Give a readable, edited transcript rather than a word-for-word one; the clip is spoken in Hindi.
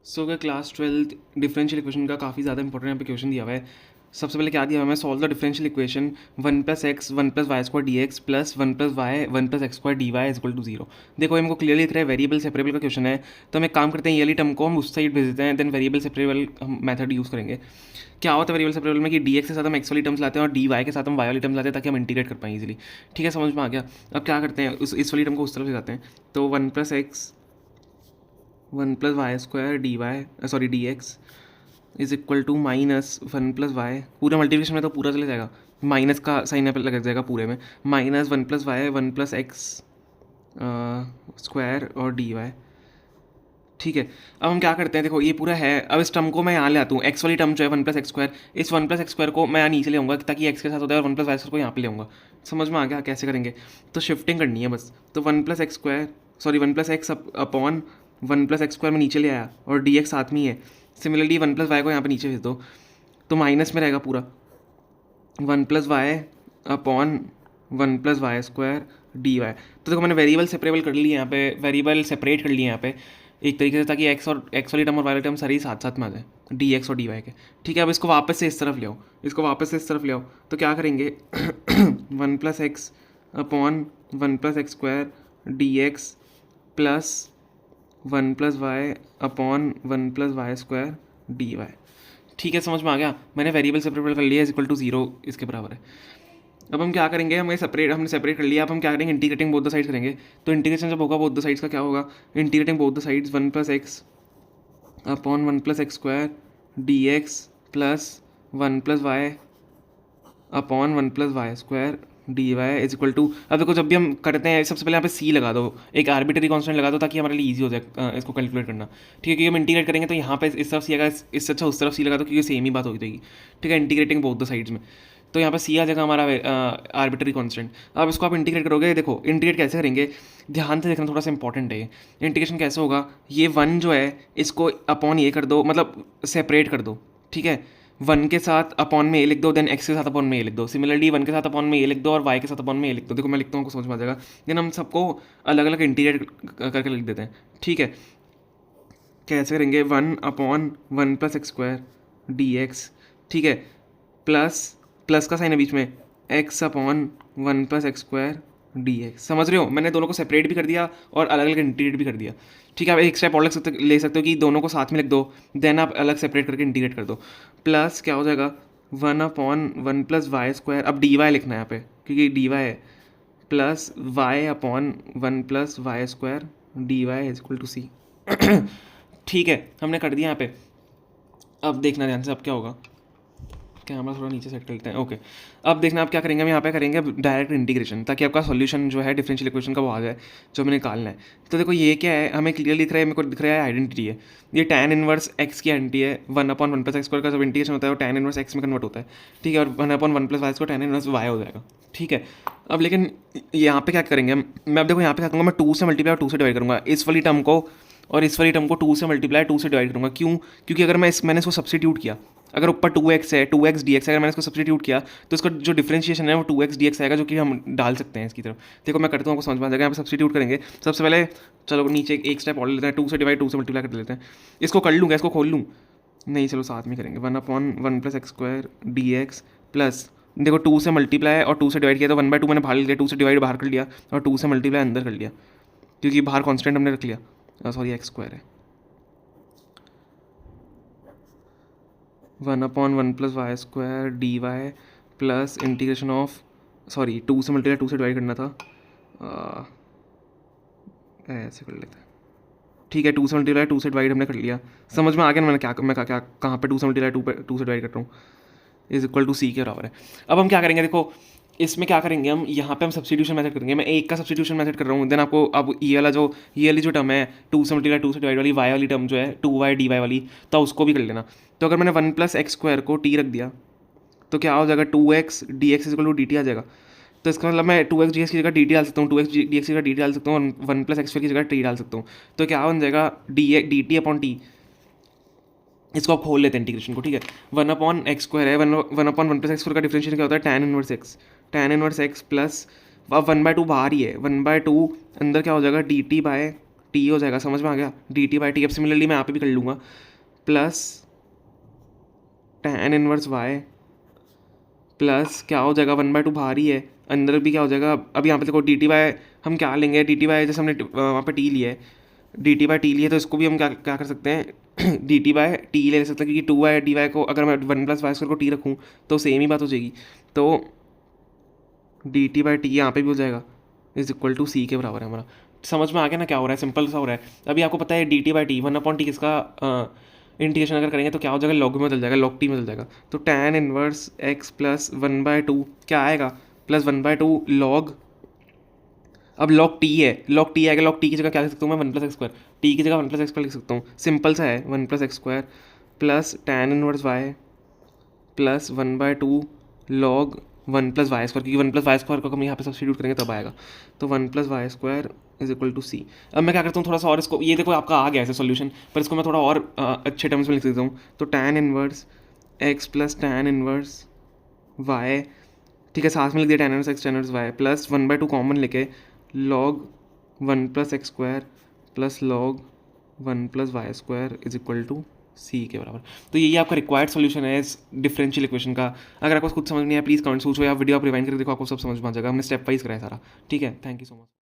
सो अगर क्लास 12th डिफरेंशियल इक्वेशन का काफ़ी ज़्यादा इंपॉर्टेंट यहाँ पे क्वेश्चन दिया हुआ है। सबसे पहले क्या दिया हुआ है, solve the differential equation 1 + x 1 + y² dx plus 1 + y 1 + x² dy is equal to 0। देखो हमको क्लियरली दिख रहा है वेरिएबल सेपरेबल का क्वेश्चन है, तो हम एक काम करते हैं, ये वाली टर्म को हम उस साइड भेज देते हैं, देन वेरिएबल सेपरेबल हम मेथड यूज़ करेंगे। क्या होता है वेरिएबल सेपरेबल में कि dx के साथ हम x वाली टर्म्स लाते हैं और dy के साथ हम y वाली टर्म्स लाते हैं, ताकि हम इंटीग्रेट कर पाएँ इजीली। ठीक है, समझ में आ गया। अब क्या करते हैं, इस वाली टर्म को उस तरफ ले जाते हैं, तो 1 + x 1 + y² dx is equal to -1 + y। पूरा मल्टीप्लिकेशन में तो पूरा चले जाएगा, माइनस का साइन यहाँ पे लग जाएगा पूरे में, -1 + y 1 + x² और dy। ठीक है, अब हम क्या करते हैं, देखो ये पूरा है, अब इस टर्म को मैं यहाँ ले आता हूँ, x वाली टर्म जो है 1 + x², इस 1 + x² को मैं यहाँ नीचे ले आऊँगा ताकि x के साथ होता है, और 1 + y² को यहाँ पे ले आऊँगा। समझ में आ गया कैसे करेंगे, तो शिफ्टिंग करनी है बस। तो 1 + x² sorry 1 + x upon 1 + x² में नीचे ले आया, और dx साथ में ही है। सिमिलरली 1 + y को यहाँ पे नीचे भेज दो, तो माइनस में रहेगा पूरा 1 + y अपॉन 1 + y² dy। तो देखो मैंने वेरिएबल सेपरेबल कर लिए यहाँ पे, वेरिएबल सेपरेट कर लिए यहाँ पे एक तरीके से, ताकि x वाली टर्म और y वाली टर्म सारी साथ साथ में आ जाए, dx और dy के। ठीक है, अब इसको वापस से इस तरफ ले आओ, इसको वापस से इस तरफ ले आओ, तो क्या करेंगे 1 + x upon 1 + x² dx plus 1 + y upon 1 + y² dy। ठीक है, समझ में आ गया। मैंने वेरिएबल सेपरेबल कर लिया, इज इक्वल टू 0 इसके बराबर है। अब हम क्या करेंगे, हमने सेपरेट कर लिया, अब हम क्या करेंगे, इंटीग्रेटिंग बोथ द साइड्स करेंगे। तो इंटीग्रेशन जब होगा बोथ द साइड्स का क्या होगा, integrating both the sides 1 + x upon 1 + x² dx plus 1 + y upon 1 + y² dy is equal to. अब देखो जब भी हम करते हैं, सबसे पहले यहाँ पे c लगा दो, एक आर्बिट्री कांस्टेंट लगा दो, ताकि हमारे लिए इजी हो जाए इसको कैलकुलेट करना। ठीक है, क्योंकि हम इंटीग्रेट करेंगे तो यहाँ पे इस तरफ c आएगा, इससे अच्छा उस तरफ c लगा दो, क्योंकि सेम ही बात हो जाएगी। ठीक है, इंटीग्रेटिंग बोथ द साइड्स में, तो यहाँ पे c आ जाएगा हमारा आर्बिट्री कांस्टेंट। अब इसको आप इंटीग्रेट करोगे, देखो इंटीग्रेट कैसे करेंगे, ध्यान से देखना, थोड़ा सा इंपॉर्टेंट है ये। इंटीग्रेशन कैसे होगा, ये 1 जो है इसको अपॉन ये कर दो, मतलब सेपरेट कर दो। ठीक है, 1 के साथ अपॉन में ए लिख दो, देन x के साथ अपॉन में ए लिख दो। सिमिलरली 1 के साथ अपॉन में ए लिख दो और y के साथ अपॉन में ए लिख दो। देखो मैं लिखता हूँ, आपको समझ में आ जाएगा। देन हम सबको अलग अलग इंटीग्रेट करके लिख देते हैं। ठीक है, कैसे करेंगे, 1/1 + x² dx। ठीक है, प्लस प्लस का साइन है बीच में, x अपॉन 1 + x² dx। समझ रहे हो, मैंने दोनों को सेपरेट भी कर दिया और अलग अलग इंटीग्रेट भी कर दिया। ठीक है, आप एक स्टेप और ले सकते हो कि दोनों को साथ में लिख दो, देन आप अलग सेपरेट करके इंटीग्रेट कर दो। प्लस क्या हो जाएगा, 1/1 + y², अब dy लिखना है यहाँ पे क्योंकि dy है, plus y upon 1 + y² dy is equal to c। ठीक है, हमने कर दिया यहाँ पे। अब देखना ध्यान से, अब क्या होगा, कैमरा थोड़ा नीचे सेट कर लेते हैं। ओके, अब देखना आप क्या करेंगे, हम यहाँ पे करेंगे डायरेक्ट इंटीग्रेशन, ताकि आपका सॉल्यूशन जो है डिफरेंशियल इक्वेशन का वो आ जाए जो हमें निकालना है। तो देखो ये क्या है, हमें क्लियर दिख रहा है, मेरे को दिख रहा है आइडेंटिटी है, ये tan इनवर्स x की आइडेंटिटी है। 1/1 + x² का जब इंटीग्रेशन होता है वो tan इनवर्स x में कन्वर्ट होता है। ठीक है, और 1/1 + y² tan इनवर्स y हो जाएगा। ठीक है, अब लेकिन यहाँ पे क्या करेंगे हम, मैं अब देखो यहाँ पे क्या करूँगा, मैं 2 से मल्टीप्लाई और 2 से डिवाइड करूँगा इस वाली टर्म को, और इस वाली टर्म को 2 से मल्टीप्लाई 2 से डिवाइड करूँगा। क्यों, क्योंकि अगर मैंने इसको सब्सटीट्यूट किया, अगर ऊपर 2x है, 2x dx अगर मैंने इसको सब्सटीट्यूट किया, तो इसका जो डिफरेंशिएशन है वो 2x dx आएगा, जो कि हम डाल सकते हैं इसकी तरफ। देखो मैं करता हूँ, आपको समझ में आ जाएगा। यहाँ पे सब्सटीट्यूट करेंगे सबसे पहले, चलो नीचे एक स्टेप और लेते हैं, 2 से डिवाइड 2 से मल्टीप्लाई कर लेते हैं। इसको कर लूँगा, इसको खोल लूँ, नहीं चलो साथ में करेंगे। 1/1 + x² dx प्लस, देखो 2 से मल्टीप्लाई और 2 से डिवाइड किया, तो 1/2 मैंने बाहर लिया, 2 से डिवाइड बाहर कर लिया, और 2 से मल्टीप्लाई अंदर कर लिया, क्योंकि बाहर कॉन्स्टेंट हमने रख लिया, सॉरी x² है। 1/1 + y² dy plus integration of, sorry 2 से मल्टीप्लाई 2 से डिवाइड करना था, ऐसे कर लेते हैं। ठीक है, 2 से मल्टीप्लाई 2 से डिवाइड हमने कर लिया, समझ में आ गया मैंने क्या कहाँ पे 2 से मल्टीप्लाई 2 से डिवाइड कर रहा हूँ, इज इक्वल टू c के बराबर है। अब हम क्या करेंगे, देखो इसमें क्या करेंगे हम, यहाँ पे हम सब्सटीट्यूशन मेथड करेंगे। मैं एक का सब्सटीट्यूशन मेथड कर रहा हूँ, देन आपको अब ये वाली जो टर्म है 2 से मल्टीप्लाई 2 से डिवाइड वाली y वाली टर्म जो है 2y dy वाली, तो उसको भी कर लेना। तो अगर मैंने 1 + x² को t रख दिया, तो क्या हो जाएगा, 2x dx is equal to dt आ जाएगा। तो इसका मतलब मैं 2x dx की जगह dt डाल सकता हूँ, 2x dx की जगह dt डाल सकता हूँ, और 1 + x² की जगह t डाल सकता हूँ। तो क्या बन जाएगा, dt अपॉन t। इसको आप खोल लेते हैं इंटीग्रेशन को। ठीक है, 1/x² है, 1/1 + x² का डिफरेंशियल क्या होता है, tan inverse x, tan inverse x plus, अब 1/2 बाहर ही है, 1/2 अंदर क्या हो जाएगा, dt बाय टी हो जाएगा, समझ में आ गया, डी टी बाई टी। अब सिमिलरली मैं यहाँ पे भी कर लूँगा, plus tan inverse Y plus क्या हो जाएगा, 1/2 बाहर ही है, अंदर भी क्या हो जाएगा। अब यहाँ पे देखो डी टी बाई हम क्या लेंगे, डी टी बाई जैसे हमने वहाँ पे टी लिया है, डी टी बाई टी लिया, तो इसको भी हम क्या क्या कर सकते हैं डी टी बाई टी ले सकते हैं, क्योंकि टू वाई डी वाई को अगर मैं 1+y² को टी रखूँ तो सेम ही बात हो जाएगी। तो डी टी बाई टी यहाँ पे भी हो जाएगा, इज इक्वल टू सी के बराबर है हमारा। समझ में आ गया ना क्या हो रहा है, सिंपल सा हो रहा है। अभी आपको पता है D T by T 1/t किसका इंटीग्रेशन अगर करेंगे तो क्या हो जाएगा, लॉग में बदल जाएगा, लॉग टी में बदल जाएगा। तो tan इनवर्स x प्लस 1/2 क्या आएगा, प्लस 1/2 लॉग, अब लॉग टी है, लॉग टी आएगा, लॉग टी की जगह क्या लिख सकता हूँ मैं, 1+x², टी की जगह 1+x² लिख सकता हूँ, सिंपल सा है, 1+x² plus tan inverse y plus 1/2 log 1+y², क्योंकि 1+y² को हम यहाँ पे सब्स्टिट्यूट करेंगे तब आएगा। तो 1+y² इज इक्वल टू सी। अब मैं क्या करता हूँ, थोड़ा सा और इसको, ये देखो आपका आ गया ऐसे सॉल्यूशन, पर इसको मैं थोड़ा और अच्छे टर्म्स में लिख देता हूँ। तो tan inverse x plus tan inverse y, ठीक है, साथ में लिख दिया tan inverse x tan inverse y plus 1/2 common लेके log 1+x² plus log 1+y² is equal to C के बराबर। तो यही आपका रिक्वायर्ड सॉल्यूशन है इस डिफरेंशियल इक्वेशन का। अगर आपको कुछ समझ नहीं आया प्लीज़ कमेंट पूछो, या वीडियो आप रिवाइंड करके देखो, आपको सब समझ में आ जाएगा, हमने स्टेप वाइज कराया सारा। ठीक है, थैंक यू सो मच।